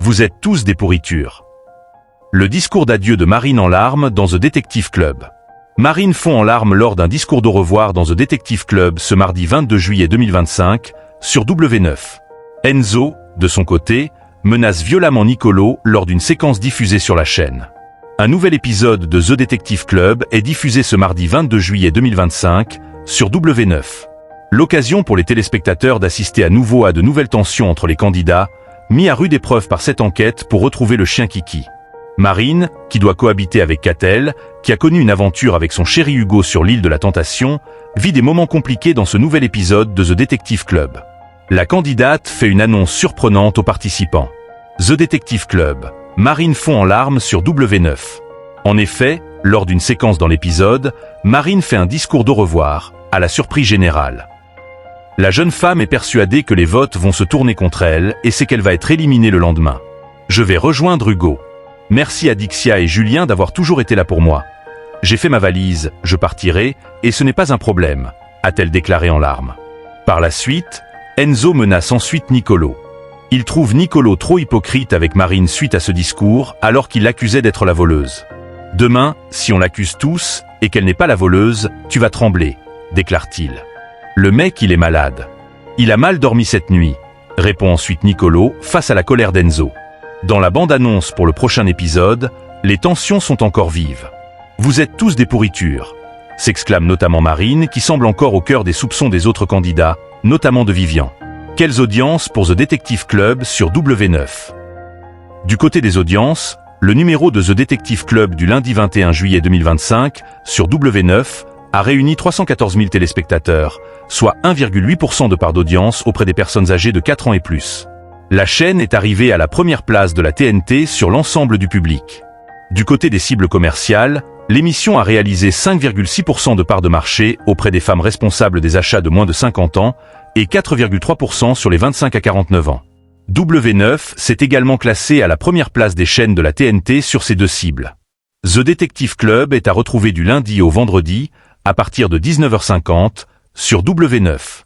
Vous êtes tous des pourritures. Le discours d'adieu de Marine en larmes dans The Detective Club. Marine fond en larmes lors d'un discours d'au revoir dans The Detective Club ce mardi 22 juillet 2025 sur W9. Enzo, de son côté, menace violemment Nicolo lors d'une séquence diffusée sur la chaîne. Un nouvel épisode de The Detective Club est diffusé ce mardi 22 juillet 2025 sur W9. L'occasion pour les téléspectateurs d'assister à nouveau à de nouvelles tensions entre les candidats, mis à rude épreuve par cette enquête pour retrouver le chien Kiki. Marine, qui doit cohabiter avec Catel, qui a connu une aventure avec son chéri Hugo sur l'île de la Tentation, vit des moments compliqués dans ce nouvel épisode de The Detective Club. La candidate fait une annonce surprenante aux participants. The Detective Club. Marine fond en larmes sur W9. En effet, lors d'une séquence dans l'épisode, Marine fait un discours d'au revoir, à la surprise générale. La jeune femme est persuadée que les votes vont se tourner contre elle et sait qu'elle va être éliminée le lendemain. Je vais rejoindre Hugo. Merci à Dixia et Julien d'avoir toujours été là pour moi. J'ai fait ma valise, je partirai, et ce n'est pas un problème, a-t-elle déclaré en larmes. Par la suite, Enzo menace ensuite Nicolo. Il trouve Nicolo trop hypocrite avec Marine suite à ce discours, alors qu'il l'accusait d'être la voleuse. Demain, si on l'accuse tous, et qu'elle n'est pas la voleuse, tu vas trembler, déclare-t-il. Le mec, il est malade. Il a mal dormi cette nuit, répond ensuite Nicolo face à la colère d'Enzo. Dans la bande-annonce pour le prochain épisode, les tensions sont encore vives. Vous êtes tous des pourritures, s'exclame notamment Marine qui semble encore au cœur des soupçons des autres candidats, notamment de Vivian. Quelles audiences pour The Detective Club sur W9? Du côté des audiences, le numéro de The Detective Club du lundi 21 juillet 2025 sur W9 a réuni 314 000 téléspectateurs, soit 1,8% de part d'audience auprès des personnes âgées de 4 ans et plus. La chaîne est arrivée à la première place de la TNT sur l'ensemble du public. Du côté des cibles commerciales, l'émission a réalisé 5,6% de part de marché auprès des femmes responsables des achats de moins de 50 ans et 4,3% sur les 25 à 49 ans. W9 s'est également classé à la première place des chaînes de la TNT sur ces deux cibles. The Detective Club est à retrouver du lundi au vendredi, à partir de 19h50, sur W9.